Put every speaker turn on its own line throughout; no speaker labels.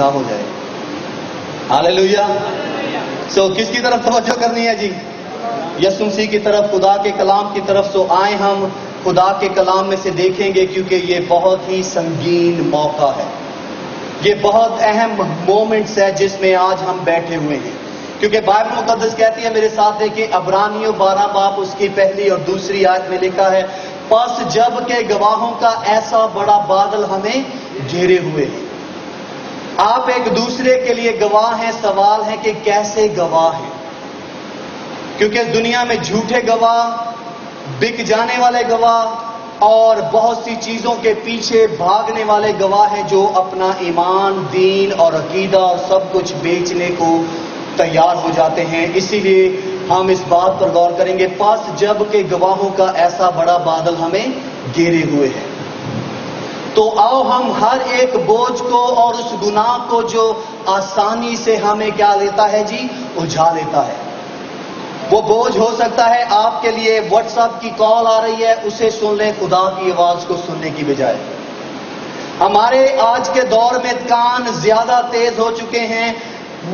ہو جائے. ہاللیلویا. سو کس کی طرف توجہ کرنی ہے جی؟ یسوع مسیح کی طرف، خدا کے کلام کی طرف. سو آئے ہم خدا کے کلام میں سے دیکھیں گے، کیونکہ یہ بہت ہی سنگین موقع ہے. یہ بہت اہم مومنٹس ہے جس میں آج ہم بیٹھے ہوئے ہیں. کیونکہ بائبل مقدس کہتی ہے، میرے ساتھ دیکھیں، عبرانیوں 12 باب اس کی پہلی اور دوسری آیت میں لکھا ہے، پس جب کہ گواہوں کا ایسا بڑا بادل ہمیں گھیرے ہوئے ہیں. آپ ایک دوسرے کے لیے گواہ ہیں. سوال ہے کہ کیسے گواہ ہیں؟ کیونکہ اس دنیا میں جھوٹے گواہ، بک جانے والے گواہ اور بہت سی چیزوں کے پیچھے بھاگنے والے گواہ ہیں جو اپنا ایمان، دین اور عقیدہ اور سب کچھ بیچنے کو تیار ہو جاتے ہیں. اسی لیے ہم اس بات پر غور کریں گے، پس جب کہ گواہوں کا ایسا بڑا بادل ہمیں گھیرے ہوئے ہے، تو آؤ ہم ہر ایک بوجھ کو اور اس گناہ کو جو آسانی سے ہمیں کیا لیتا ہے جی؟ اجھا لیتا ہے. وہ بوجھ ہو سکتا ہے آپ کے لیے واٹس ایپ کی کال آ رہی ہے، اسے سن لیں خدا کی آواز کو سننے کی بجائے. ہمارے آج کے دور میں کان زیادہ تیز ہو چکے ہیں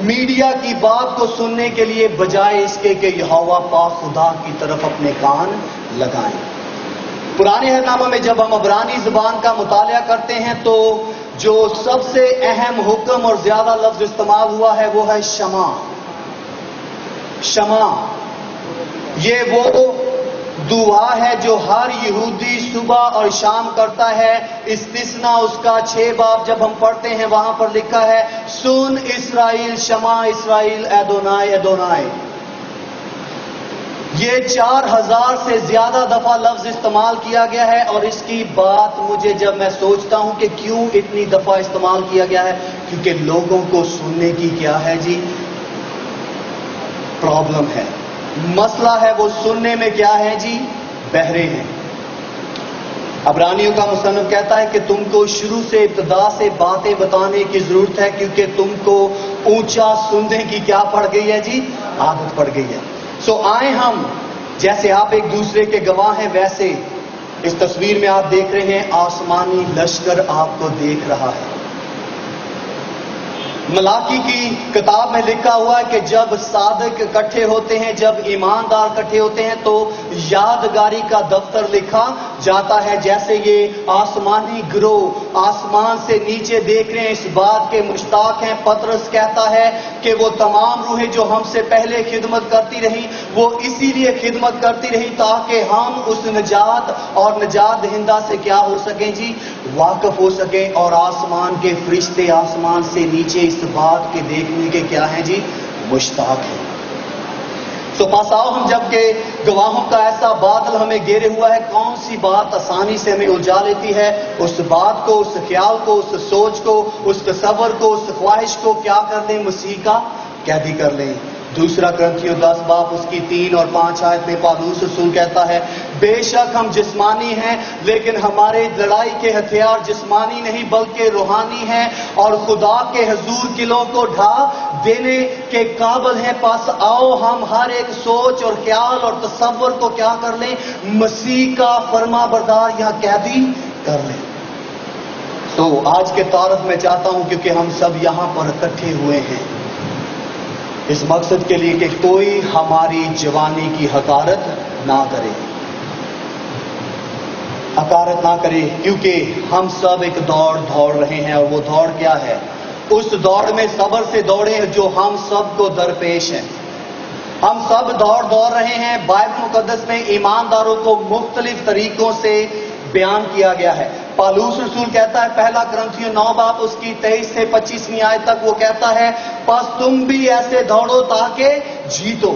میڈیا کی بات کو سننے کے لیے، بجائے اس کے کہ یہوہ پاک خدا کی طرف اپنے کان لگائیں. پرانے عہد نامہ میں جب ہم عبرانی زبان کا مطالعہ کرتے ہیں تو جو سب سے اہم حکم اور زیادہ لفظ استعمال ہوا ہے وہ ہے شمع. شمع یہ وہ دعا ہے جو ہر یہودی صبح اور شام کرتا ہے. استثناء اس کا 6 باب جب ہم پڑھتے ہیں وہاں پر لکھا ہے، سن اسرائیل، شمع اسرائیل، ایدونائے ایدونائے. یہ 4000 سے زیادہ دفعہ لفظ استعمال کیا گیا ہے. اور اس کی بات مجھے جب میں سوچتا ہوں کہ کیوں اتنی دفعہ استعمال کیا گیا ہے، کیونکہ لوگوں کو سننے کی کیا ہے جی؟ پرابلم ہے، مسئلہ ہے. وہ سننے میں کیا ہے جی؟ بہرے ہیں. عبرانیوں کا مصنف کہتا ہے کہ تم کو شروع سے ابتدا سے باتیں بتانے کی ضرورت ہے، کیونکہ تم کو اونچا سننے کی کیا پڑ گئی ہے جی؟ عادت پڑ گئی ہے. سو آئے ہم، جیسے آپ ایک دوسرے کے گواہ ہیں، ویسے اس تصویر میں آپ دیکھ رہے ہیں آسمانی لشکر آپ کو دیکھ رہا ہے. ملاکی کی کتاب میں لکھا ہوا ہے کہ جب صادق اکٹھے ہوتے ہیں، جب ایماندار اکٹھے ہوتے ہیں تو یادگاری کا دفتر لکھا جاتا ہے. جیسے یہ آسمانی گروہ آسمان سے نیچے دیکھ رہے ہیں، اس بات کے مشتاق ہیں. پطرس کہتا ہے کہ وہ تمام روحیں جو ہم سے پہلے خدمت کرتی رہی، وہ اسی لیے خدمت کرتی رہی تاکہ ہم اس نجات اور نجات دہندہ سے کیا ہو سکیں جی؟ واقف ہو سکیں. اور آسمان کے فرشتے آسمان سے نیچے اس بات کے دیکھنے کے کیا ہیں جی؟ مشتاق ہیں. سو پاس آؤ ہم، جب کہ گواہوں کا ایسا بادل ہمیں گھیرے ہوا ہے، کون سی بات آسانی سے ہمیں الجھا لیتی ہے؟ اس بات کو، اس خیال کو، اس سوچ کو، اس تصور کو، اس خواہش کو کیا کر لیں؟ مسیح کا قیدی کر لیں. دوسرا کرنتھیوں 10 باب اس کی 3 اور 5 آیت میں پالوس رسول کہتا ہے، بے شک ہم جسمانی ہیں لیکن ہمارے لڑائی کے ہتھیار جسمانی نہیں بلکہ روحانی ہیں، اور خدا کے حضور قلعوں کو ڈھا دینے کے قابل ہیں. پاس آؤ ہم ہر ایک سوچ اور خیال اور تصور کو کیا کر لیں؟ مسیح کا فرما بردار یا قیدی کر لیں. تو آج کے تعارف میں چاہتا ہوں، کیونکہ ہم سب یہاں پر اکٹھے ہوئے ہیں اس مقصد کے لیے کہ کوئی ہماری جوانی کی حقارت نہ کرے، حقارت نہ کرے، کیونکہ ہم سب ایک دوڑ رہے ہیں. اور وہ دوڑ کیا ہے؟ اس دوڑ میں صبر سے دوڑیں جو ہم سب کو درپیش ہے. ہم سب دوڑ رہے ہیں. بائبل مقدس میں ایمانداروں کو مختلف طریقوں سے بیان کیا گیا ہے. پالوس رسول کہتا ہے، پہلا کرنتھیوں 9 باب اس کی 23 سے 25ویں آیت تک، وہ کہتا ہے، پس تم بھی ایسے دوڑو تاکہ جیتو.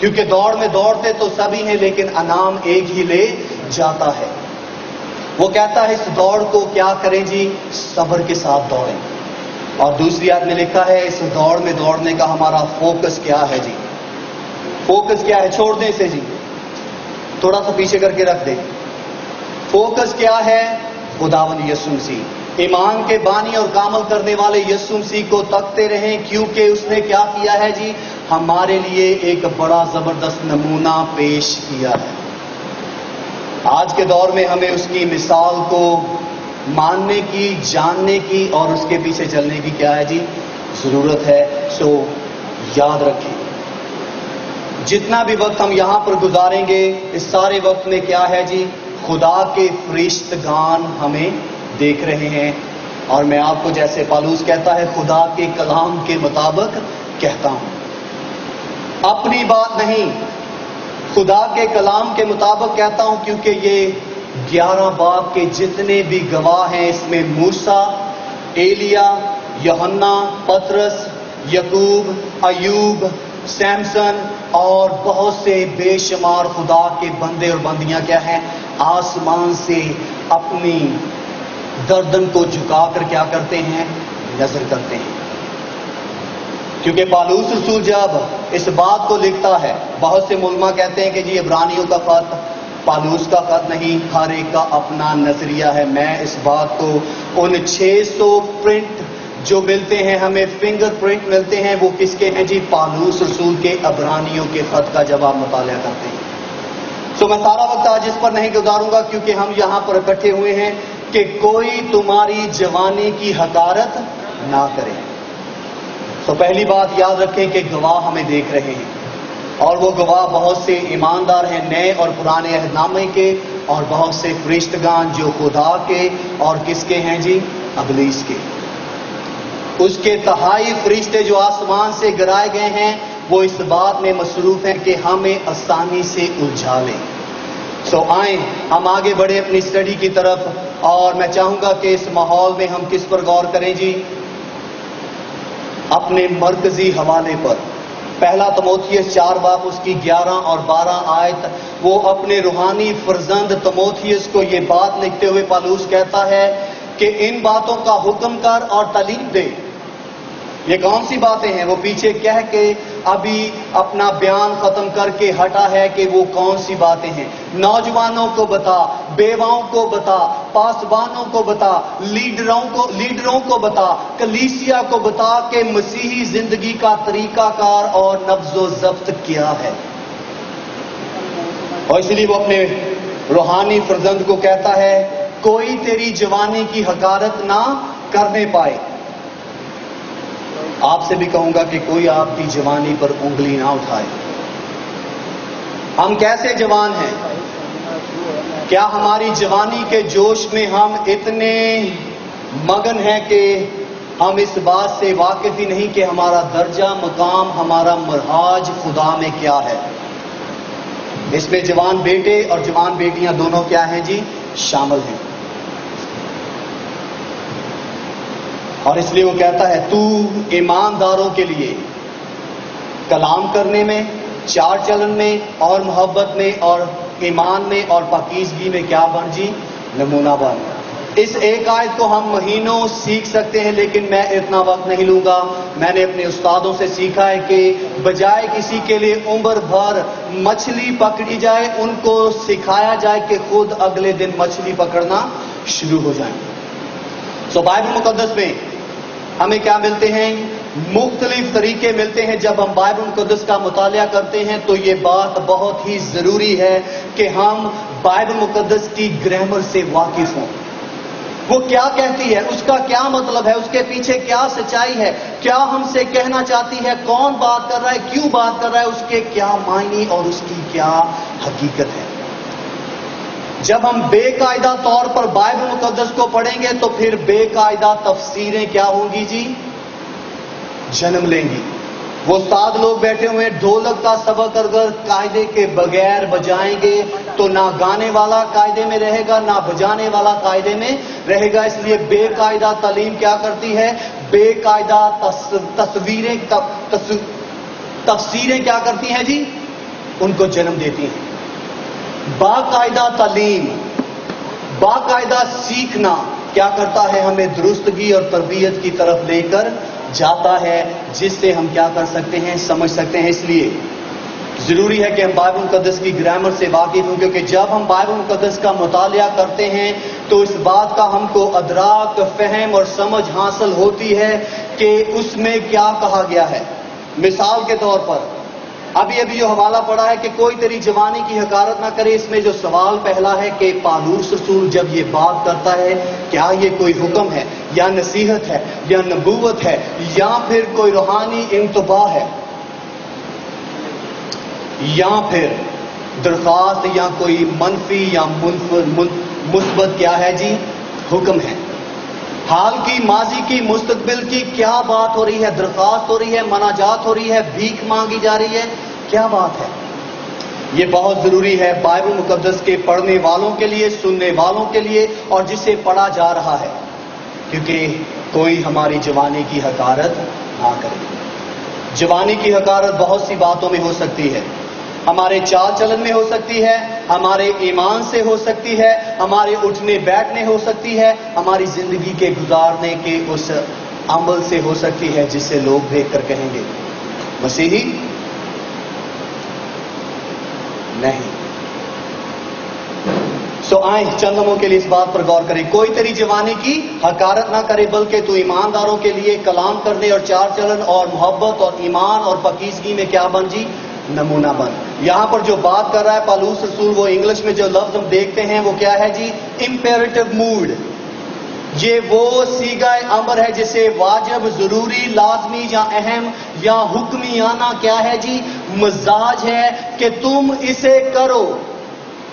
کیونکہ دوڑ میں دوڑتے تو سبھی ہیں لیکن انعام ایک ہی لے جاتا ہے. وہ کہتا ہے اس دوڑ کو کیا کریں جی؟ صبر کے ساتھ دوڑیں. اور دوسری آیت میں لکھا ہے اس دوڑ میں دوڑنے کا ہمارا فوکس کیا ہے جی؟ فوکس کیا ہے؟ چھوڑ دیں اسے جی، تھوڑا سا پیچھے کر کے رکھ دیں. فوکس کیا ہے؟ خداوند یسوع مسیح. ایمان کے بانی اور کامل کرنے والے یسوع مسیح کو تکتے رہیں، کیونکہ اس نے کیا کیا ہے جی؟ ہمارے لیے ایک بڑا زبردست نمونہ پیش کیا ہے. آج کے دور میں ہمیں اس کی مثال کو ماننے کی، جاننے کی اور اس کے پیچھے چلنے کی کیا ہے جی؟ ضرورت ہے. سو یاد رکھیں، جتنا بھی وقت ہم یہاں پر گزاریں گے اس سارے وقت میں کیا ہے جی؟ خدا کے فرشتگان ہمیں دیکھ رہے ہیں. اور میں آپ کو جیسے پالوس کہتا ہے خدا کے کلام کے مطابق کہتا ہوں، اپنی بات نہیں، خدا کے کلام کے مطابق کہتا ہوں، کیونکہ یہ 11 باب کے جتنے بھی گواہ ہیں اس میں موسیٰ، ایلیا، یوحنا، پطرس، یعقوب، ایوب، سیمسن اور بہت سے بے شمار خدا کے بندے اور بندیاں کیا ہیں؟ آسمان سے اپنی گردن کو جھکا کر کیا کرتے ہیں؟ نظر کرتے ہیں. کیونکہ پالوس رسول جب اس بات کو لکھتا ہے، بہت سے علماء کہتے ہیں کہ جی عبرانیوں کا خط پالوس کا خط نہیں، ہر ایک کا اپنا نظریہ ہے. میں اس بات کو ان 600 پرنٹ جو ملتے ہیں، ہمیں فنگر پرنٹ ملتے ہیں، وہ کس کے ہیں جی؟ پالوس رسول کے عبرانیوں کے خط کا جب آپ مطالعہ کرتے ہیں. تو میں سارا وقت آج اس پر نہیں گزاروں گا، کیونکہ ہم یہاں پر اکٹھے ہوئے ہیں کہ کوئی تمہاری جوانی کی حقارت نہ کرے. تو پہلی بات یاد رکھیں کہ گواہ ہمیں دیکھ رہے ہیں، اور وہ گواہ بہت سے ایماندار ہیں، نئے اور پرانے عہد نامے کے، اور بہت سے فرشتگان جو خدا کے اور کس کے ہیں جی؟ ابلیس کے. اس کے تہائی فرشتے جو آسمان سے گرائے گئے ہیں وہ اس بات میں مصروف ہیں کہ ہمیں آسانی سے الجھا لیں. سو آئیں ہم آگے بڑھیں اپنی اسٹڈی کی طرف، اور میں چاہوں گا کہ اس ماحول میں ہم کس پر غور کریں جی؟ اپنے مرکزی حوالے پر. پہلا تموتھیوس 4 باب اس کی 11 اور 12 آیت، وہ اپنے روحانی فرزند تموتھیوس کو یہ بات لکھتے ہوئے پالوس کہتا ہے کہ ان باتوں کا حکم کر اور تعلیم دے. یہ کون سی باتیں ہیں؟ وہ پیچھے کہہ کے ابھی اپنا بیان ختم کر کے ہٹا ہے کہ وہ کون سی باتیں ہیں. نوجوانوں کو بتا، بیواؤں کو بتا، پاسبانوں کو بتا، لیڈروں کو بتا، کلیسیا کو بتا کہ مسیحی زندگی کا طریقہ کار اور نبض و ضبط کیا ہے. اور اس لیے وہ اپنے روحانی فرزند کو کہتا ہے کوئی تیری جوانی کی حقارت نہ کرنے پائے. آپ سے بھی کہوں گا کہ کوئی آپ کی جوانی پر انگلی نہ اٹھائے. ہم کیسے جوان ہیں؟ کیا ہماری جوانی کے جوش میں ہم اتنے مگن ہیں کہ ہم اس بات سے واقف ہی نہیں کہ ہمارا درجہ مقام، ہمارا مرحاج خدا میں کیا ہے؟ اس میں جوان بیٹے اور جوان بیٹیاں دونوں کیا ہیں جی؟ شامل ہیں. اور اس لیے وہ کہتا ہے تو ایمانداروں کے لیے کلام کرنے میں، چال چلن میں اور محبت میں اور ایمان میں اور پاکیزگی میں کیا بن جی؟ نمونہ بن. اس ایک آیت کو ہم مہینوں سیکھ سکتے ہیں، لیکن میں اتنا وقت نہیں لوں گا. میں نے اپنے استادوں سے سیکھا ہے کہ بجائے کسی کے لیے عمر بھر مچھلی پکڑی جائے، ان کو سکھایا جائے کہ خود اگلے دن مچھلی پکڑنا شروع ہو جائیں. سو بائبل مقدس میں ہمیں کیا ملتے ہیں؟ مختلف طریقے ملتے ہیں. جب ہم بائبل مقدس کا مطالعہ کرتے ہیں تو یہ بات بہت ہی ضروری ہے کہ ہم بائبل مقدس کی گرامر سے واقف ہوں. وہ کیا کہتی ہے، اس کا کیا مطلب ہے، اس کے پیچھے کیا سچائی ہے، کیا ہم سے کہنا چاہتی ہے، کون بات کر رہا ہے، کیوں بات کر رہا ہے، اس کے کیا معنی اور اس کی کیا حقیقت ہے. جب ہم بے قاعدہ طور پر بائبل مقدس کو پڑھیں گے تو پھر بے قاعدہ تفسیریں کیا ہوں گی جی؟ جنم لیں گی. وہ استاد لوگ بیٹھے ہوئے ڈھولک کا سبق اگر قاعدے کے بغیر بجائیں گے تو نہ گانے والا قاعدے میں رہے گا، نہ بجانے والا قاعدے میں رہے گا. اس لیے بے قاعدہ تعلیم کیا کرتی ہے؟ بے قاعدہ تفسیریں کیا کرتی ہیں جی؟ ان کو جنم دیتی ہیں. باقاعدہ تعلیم، باقاعدہ سیکھنا کیا کرتا ہے؟ ہمیں درستگی اور تربیت کی طرف لے کر جاتا ہے، جس سے ہم کیا کر سکتے ہیں؟ سمجھ سکتے ہیں. اس لیے ضروری ہے کہ ہم بائبل مقدس کی گرامر سے واقف ہوں، کیونکہ جب ہم بائبل مقدس کا مطالعہ کرتے ہیں تو اس بات کا ہم کو ادراک، فہم اور سمجھ حاصل ہوتی ہے کہ اس میں کیا کہا گیا ہے. مثال کے طور پر ابھی ابھی جو حوالہ پڑا ہے کہ کوئی تیری جوانی کی حقارت نہ کرے، اس میں جو سوال پہلا ہے کہ پالوس رسول جب یہ بات کرتا ہے کیا یہ کوئی حکم ہے یا نصیحت ہے یا نبوت ہے یا پھر کوئی روحانی انتباہ ہے یا پھر درخواست یا کوئی منفی یا مثبت کیا ہے جی حکم ہے؟ حال کی، ماضی کی، مستقبل کی کیا بات ہو رہی ہے؟ درخواست ہو رہی ہے، مناجات ہو رہی ہے، بھیک مانگی جا رہی ہے، کیا بات ہے؟ یہ بہت ضروری ہے بائبل مقدس کے پڑھنے والوں کے لیے، سننے والوں کے لیے، اور جسے پڑھا جا رہا ہے، کیونکہ کوئی ہماری جوانی کی حقارت نہ کرے۔ جوانی کی حقارت بہت سی باتوں میں ہو سکتی ہے، ہمارے چال چلن میں ہو سکتی ہے، ہمارے ایمان سے ہو سکتی ہے، ہمارے اٹھنے بیٹھنے ہو سکتی ہے، ہماری زندگی کے گزارنے کے اس عمل سے ہو سکتی ہے جس سے لوگ دیکھ کر کہیں گے مسیحی نہیں۔ سو آئیں چند لمحوں کے لیے اس بات پر غور کریں، کوئی تیری جوانی کی حقارت نہ کرے بلکہ تو ایمانداروں کے لیے کلام کرنے اور چال چلن اور محبت اور ایمان اور پاکیزگی میں کیا بن جی؟ نمونہ بن۔ یہاں پر جو بات کر رہا ہے پالوس رسول، وہ انگلش میں جو لفظ ہم دیکھتے ہیں وہ کیا ہے جی؟ Imperative mood. یہ وہ صیغہ امر ہے جسے واجب، ضروری، لازمی یا اہم یا حکمیانہ کیا ہے جی؟ مزاج ہے کہ تم اسے کرو۔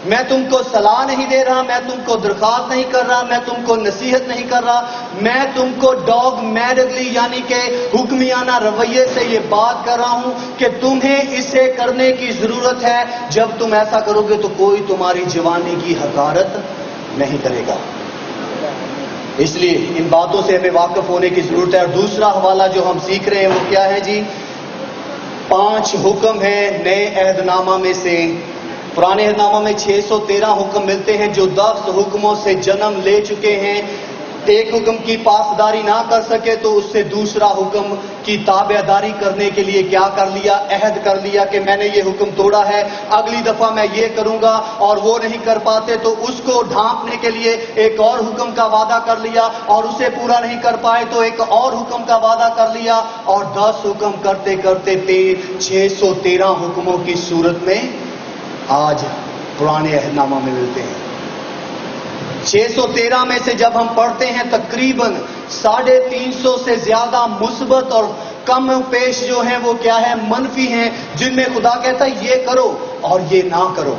میں تم کو صلاح نہیں دے رہا، میں تم کو درخواست نہیں کر رہا، میں تم کو نصیحت نہیں کر رہا، میں تم کو ڈاگمیٹکلی یعنی کہ حکمیانہ رویے سے یہ بات کر رہا ہوں کہ تمہیں اسے کرنے کی ضرورت ہے۔ جب تم ایسا کرو گے تو کوئی تمہاری جوانی کی حقارت نہیں کرے گا۔ اس لیے ان باتوں سے ہمیں واقف ہونے کی ضرورت ہے۔ اور دوسرا حوالہ جو ہم سیکھ رہے ہیں وہ کیا ہے جی؟ 5 حکم ہیں نئے عہد نامہ میں سے۔ پرانے عہد نامہ میں 613 حکم ملتے ہیں جو 10 حکموں سے جنم لے چکے ہیں۔ ایک حکم کی پاسداری نہ کر سکے تو اس سے دوسرا حکم کی تابعداری کرنے کے لیے کیا کر لیا؟ عہد کر لیا کہ میں نے یہ حکم توڑا ہے، اگلی دفعہ میں یہ کروں گا، اور وہ نہیں کر پاتے تو اس کو ڈھانپنے کے لیے ایک اور حکم کا وعدہ کر لیا، اور اسے پورا نہیں کر پائے تو ایک اور حکم کا وعدہ کر لیا، اور 10 حکم کرتے کرتے 613 حکموں کی صورت میں آج پرانے عہد نامہ میں ملتے ہیں۔ 613 میں سے جب ہم پڑھتے ہیں تقریباً 350 سے زیادہ مثبت اور کم پیش جو ہیں وہ کیا ہے؟ منفی ہیں، جن میں خدا کہتا ہے یہ کرو اور یہ نہ کرو۔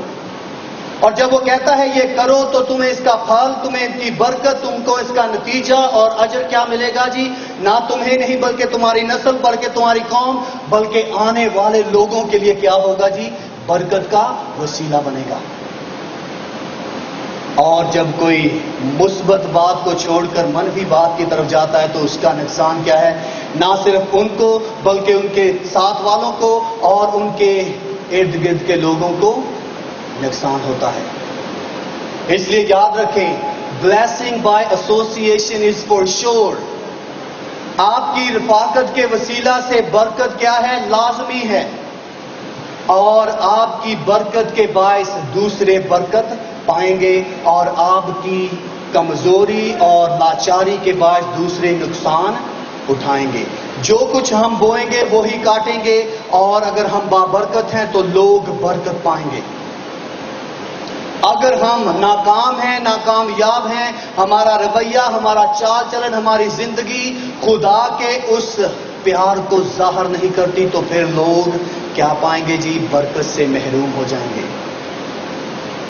اور جب وہ کہتا ہے یہ کرو تو تمہیں اس کا پھل، تمہیں ان کی برکت، تم کو اس کا نتیجہ اور اجر کیا ملے گا جی؟ نہ تمہیں نہیں بلکہ تمہاری نسل، بلکہ تمہاری قوم، بلکہ آنے والے لوگوں کے لیے کیا ہوگا جی؟ برکت کا وسیلہ بنے گا۔ اور جب کوئی مثبت بات کو چھوڑ کر منفی بات کی طرف جاتا ہے تو اس کا نقصان کیا ہے؟ نہ صرف ان کو بلکہ ان کے ساتھ والوں کو اور ان کے ارد گرد کے لوگوں کو نقصان ہوتا ہے۔ اس لیے یاد رکھیں، blessing by association is for sure۔ آپ کی رفاقت کے وسیلہ سے برکت کیا ہے؟ لازمی ہے، اور آپ کی برکت کے باعث دوسرے برکت پائیں گے، اور آپ کی کمزوری اور لاچاری کے باعث دوسرے نقصان اٹھائیں گے۔ جو کچھ ہم بوئیں گے وہی کاٹیں گے، اور اگر ہم بابرکت ہیں تو لوگ برکت پائیں گے۔ اگر ہم ناکام ہیں، ناکامیاب ہیں، ہمارا رویہ، ہمارا چال چلن، ہماری زندگی خدا کے اس پیار کو ظاہر نہیں کرتی تو پھر لوگ کیا پائیں گے جی؟ برکت سے محروم ہو جائیں گے۔